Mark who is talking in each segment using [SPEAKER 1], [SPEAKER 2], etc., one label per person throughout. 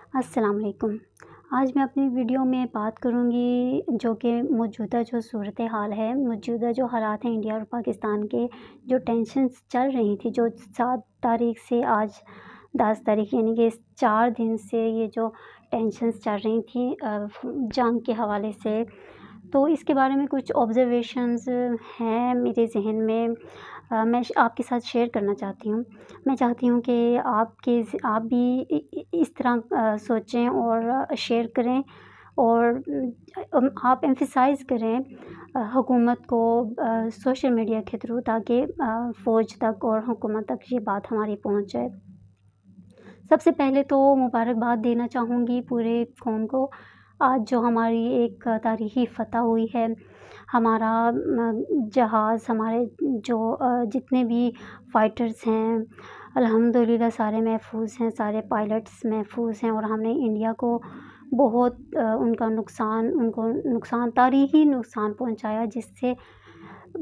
[SPEAKER 1] السلام علیکم۔ آج میں اپنی ویڈیو میں بات کروں گی جو کہ موجودہ جو صورتحال ہے، موجودہ جو حالات ہیں انڈیا اور پاکستان کے، جو ٹینشنز چل رہی تھی، جو 7 تاریخ سے آج 10 تاریخ یعنی کہ 4 دن سے یہ جو ٹینشنز چل رہی تھیں جنگ کے حوالے سے، تو اس کے بارے میں کچھ آبزرویشنز ہیں میرے ذہن میں، میں آپ کے ساتھ شیئر کرنا چاہتی ہوں۔ میں چاہتی ہوں کہ آپ بھی اس طرح سوچیں اور شیئر کریں اور آپ ایمفیسائز کریں حکومت کو سوشل میڈیا کے تھرو، تاکہ فوج تک اور حکومت تک یہ بات ہماری پہنچ جائے۔ سب سے پہلے تو مبارکباد دینا چاہوں گی پورے قوم کو، آج جو ہماری ایک تاریخی فتح ہوئی ہے۔ ہمارا جہاز، ہمارے جو جتنے بھی فائٹرز ہیں الحمدللہ سارے محفوظ ہیں، سارے پائلٹس محفوظ ہیں، اور ہم نے انڈیا کو بہت ان کو نقصان تاریخی نقصان پہنچایا، جس سے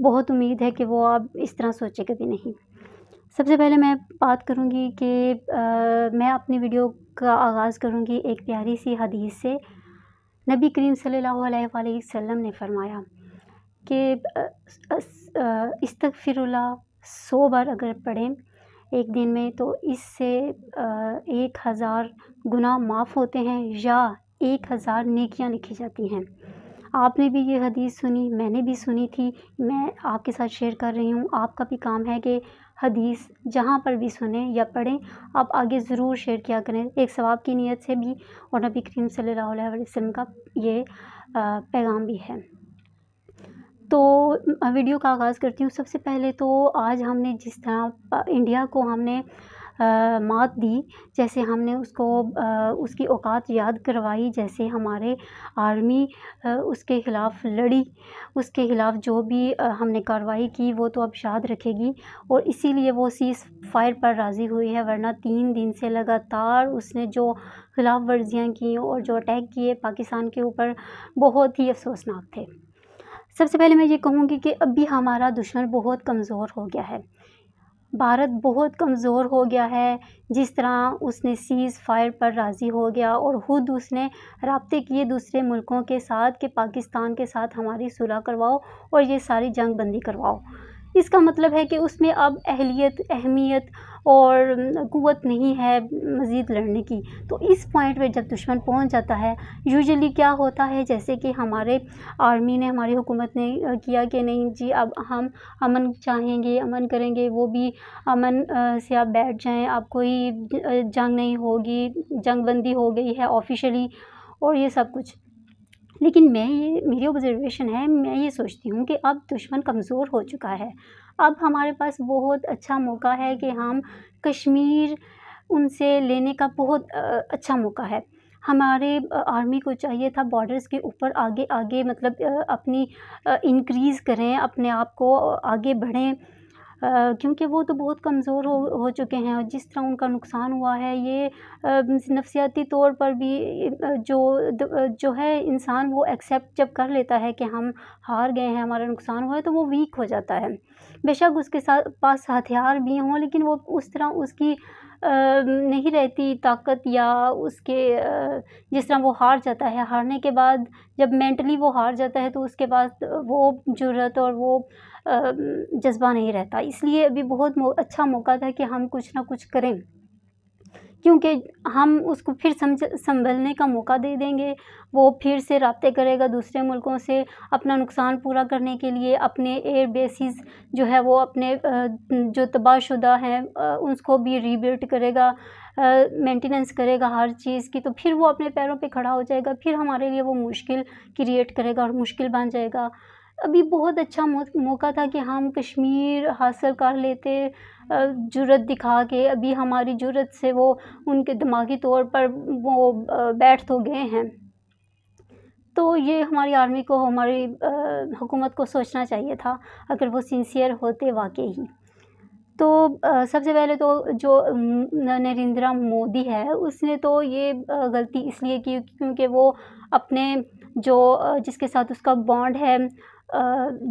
[SPEAKER 1] بہت امید ہے کہ وہ اب اس طرح سوچے کبھی نہیں۔ سب سے پہلے میں بات کروں گی کہ میں اپنی ویڈیو کا آغاز کروں گی ایک پیاری سی حدیث سے۔ نبی کریم صلی اللہ علیہ وآلہ وسلم نے فرمایا کہ استغفر اللہ 100 بار اگر پڑھیں ایک دن میں تو اس سے 1000 گناہ معاف ہوتے ہیں یا 1000 نیکیاں لکھی جاتی ہیں۔ آپ نے بھی یہ حدیث سنی، میں نے بھی سنی تھی، میں آپ کے ساتھ شیئر کر رہی ہوں۔ آپ کا بھی کام ہے کہ حدیث جہاں پر بھی سنیں یا پڑھیں، آپ آگے ضرور شیئر کیا کریں، ایک ثواب کی نیت سے بھی، اور نبی کریم صلی اللہ علیہ وسلم کا یہ پیغام بھی ہے۔ تو ویڈیو کا آغاز کرتی ہوں۔ سب سے پہلے تو آج ہم نے جس طرح انڈیا کو ہم نے مات دی، جیسے ہم نے اس کی اوقات یاد کروائی، جیسے ہمارے آرمی اس کے خلاف لڑی، اس کے خلاف جو بھی ہم نے کارروائی کی وہ تو اب یاد رکھے گی، اور اسی لیے وہ سیز فائر پر راضی ہوئی ہے، ورنہ 3 دن سے لگاتار اس نے جو خلاف ورزیاں کی اور جو اٹیک کیے پاکستان کے اوپر، بہت ہی افسوسناک تھے۔ سب سے پہلے میں یہ کہوں گی کہ ابھی ہمارا دشمن بہت کمزور ہو گیا ہے، بھارت بہت کمزور ہو گیا ہے۔ جس طرح اس نے سیز فائر پر راضی ہو گیا اور خود اس نے رابطے کیے دوسرے ملکوں کے ساتھ کہ پاکستان کے ساتھ ہماری صلح کرواؤ اور یہ ساری جنگ بندی کرواؤ، اس کا مطلب ہے کہ اس میں اب اہمیت اور قوت نہیں ہے مزید لڑنے کی۔ تو اس پوائنٹ پہ جب دشمن پہنچ جاتا ہے، یوزلی کیا ہوتا ہے، جیسے کہ ہمارے آرمی نے، ہماری حکومت نے کیا کہ نہیں جی اب ہم امن چاہیں گے، امن کریں گے، وہ بھی امن سے آپ بیٹھ جائیں، اب کوئی جنگ نہیں ہوگی، جنگ بندی ہو گئی ہے آفیشلی، اور یہ سب کچھ۔ لیکن میری آبزرویشن ہے، میں یہ سوچتی ہوں کہ اب دشمن کمزور ہو چکا ہے، اب ہمارے پاس بہت اچھا موقع ہے کہ ہم کشمیر ان سے لینے کا بہت اچھا موقع ہے۔ ہمارے آرمی کو چاہیے تھا بارڈرز کے اوپر آگے مطلب اپنی انکریز کریں، اپنے آپ کو آگے بڑھیں، کیونکہ وہ تو بہت کمزور ہو چکے ہیں، اور جس طرح ان کا نقصان ہوا ہے، یہ نفسیاتی طور پر بھی جو ہے انسان وہ ایکسیپٹ جب کر لیتا ہے کہ ہم ہار گئے ہیں، ہمارا نقصان ہوا ہے، تو وہ ویک ہو جاتا ہے۔ بے شک اس کے پاس ہتھیار بھی ہوں، لیکن وہ اس طرح اس کی نہیں رہتی طاقت، یا اس کے جس طرح وہ ہار جاتا ہے، ہارنے کے بعد جب مینٹلی وہ ہار جاتا ہے تو اس کے بعد وہ جرأت اور وہ جذبہ نہیں رہتا۔ اس لیے ابھی بہت اچھا موقع تھا کہ ہم کچھ نہ کچھ کریں، کیونکہ ہم اس کو پھر سنبھلنے کا موقع دے دیں گے، وہ پھر سے رابطے کرے گا دوسرے ملکوں سے اپنا نقصان پورا کرنے کے لیے، اپنے ایئر بیسز جو ہے وہ اپنے جو تباہ شدہ ہیں اس کو بھی ری بلڈ کرے گا، مینٹیننس کرے گا ہر چیز کی، تو پھر وہ اپنے پیروں پہ کھڑا ہو جائے گا، پھر ہمارے لیے وہ مشکل کریٹ کرے گا اور مشکل بن جائے گا۔ ابھی بہت اچھا موقع تھا کہ ہم کشمیر حاصل کر لیتے، جرأت دکھا کے، ابھی ہماری جرأت سے وہ ان کے دماغی طور پر وہ بیٹھ تو گئے ہیں۔ تو یہ ہماری آرمی کو، ہماری حکومت کو سوچنا چاہیے تھا اگر وہ سنسیئر ہوتے واقعی ہی۔ تو سب سے پہلے تو جو نریندرا مودی ہے اس نے تو یہ غلطی اس لیے کی کیونکہ وہ اپنے جس کے ساتھ اس کا بانڈ ہے،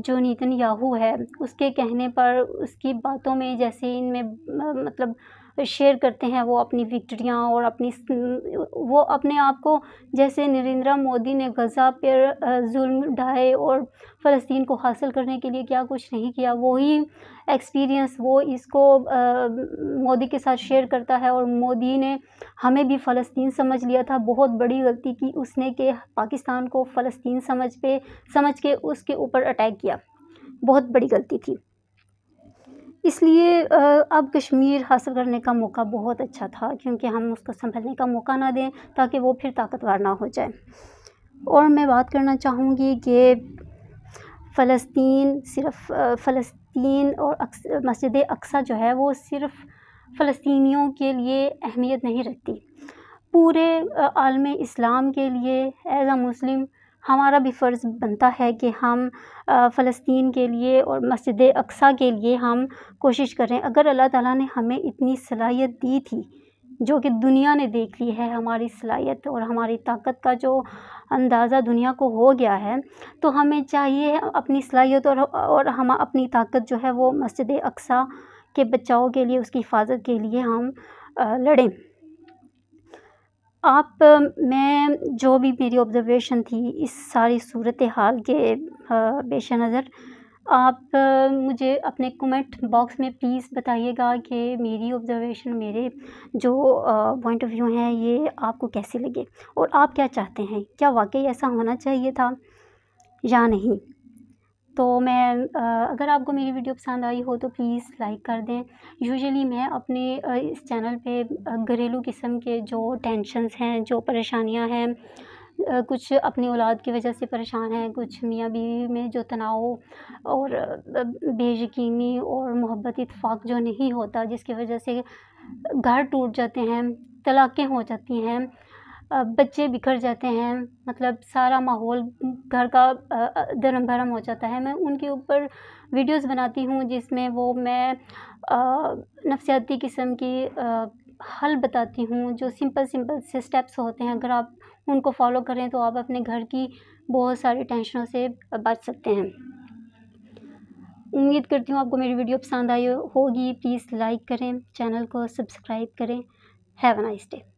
[SPEAKER 1] جو نیتن یاہو ہے، اس کے کہنے پر، اس کی باتوں میں جیسے ان میں مطلب شیئر کرتے ہیں وہ اپنی وکٹریاں اور وہ اپنے آپ کو، جیسے نریندر مودی نے غزہ پر ظلم ڈھائے اور فلسطین کو حاصل کرنے کے لیے کیا کچھ نہیں کیا، وہی ایکسپیرینس وہ اس کو مودی کے ساتھ شیئر کرتا ہے۔ اور مودی نے ہمیں بھی فلسطین سمجھ لیا تھا، بہت بڑی غلطی کی اس نے کہ پاکستان کو فلسطین سمجھ کے اس کے اوپر اٹیک کیا، بہت بڑی غلطی تھی۔ اس لیے اب کشمیر حاصل کرنے کا موقع بہت اچھا تھا، کیونکہ ہم اس کو سنبھلنے کا موقع نہ دیں تاکہ وہ پھر طاقتور نہ ہو جائے۔ اور میں بات کرنا چاہوں گی کہ فلسطین اور مسجد اقصیٰ جو ہے وہ صرف فلسطینیوں کے لیے اہمیت نہیں رکھتی، پورے عالم اسلام کے لیے ایز اے مسلم ہمارا بھی فرض بنتا ہے کہ ہم فلسطین کے لیے اور مسجد اقصیٰ کے لیے ہم کوشش کریں۔ اگر اللہ تعالیٰ نے ہمیں اتنی صلاحیت دی تھی، جو کہ دنیا نے دیکھ لی ہے، ہماری صلاحیت اور ہماری طاقت کا جو اندازہ دنیا کو ہو گیا ہے، تو ہمیں چاہیے اپنی صلاحیت اور ہم اپنی طاقت جو ہے وہ مسجد اقصیٰ کے بچاؤ کے لیے، اس کی حفاظت کے لیے ہم لڑیں۔ میں جو بھی میری آبزرویشن تھی اس ساری صورتحال کے پیش نظر، آپ مجھے اپنے کومنٹ باکس میں پلیز بتائیے گا کہ میری آبزرویشن، میرے جو پوائنٹ آف ویو ہیں، یہ آپ کو کیسے لگے اور آپ کیا چاہتے ہیں، کیا واقعی ایسا ہونا چاہیے تھا یا نہیں۔ تو اگر آپ کو میری ویڈیو پسند آئی ہو تو پلیز لائک کر دیں۔ یوزلی میں اپنے اس چینل پہ گھریلو قسم کے جو ٹینشنز ہیں، جو پریشانیاں ہیں، کچھ اپنی اولاد کی وجہ سے پریشان ہیں، کچھ میاں بیوی میں جو تناؤ اور بے یقینی اور محبت اتفاق جو نہیں ہوتا، جس کی وجہ سے گھر ٹوٹ جاتے ہیں، طلاقیں ہو جاتی ہیں، بچے بکھر جاتے ہیں، مطلب سارا ماحول گھر کا درم بھرم ہو جاتا ہے، میں ان کے اوپر ویڈیوز بناتی ہوں جس میں میں نفسیاتی قسم کی حل بتاتی ہوں، جو سمپل سے سٹیپس ہوتے ہیں، اگر آپ ان کو فالو کریں تو آپ اپنے گھر کی بہت ساری ٹینشنوں سے بچ سکتے ہیں۔ امید کرتی ہوں آپ کو میری ویڈیو پسند آئی ہوگی۔ پلیز لائک کریں، چینل کو سبسکرائب کریں۔ Have a nice day.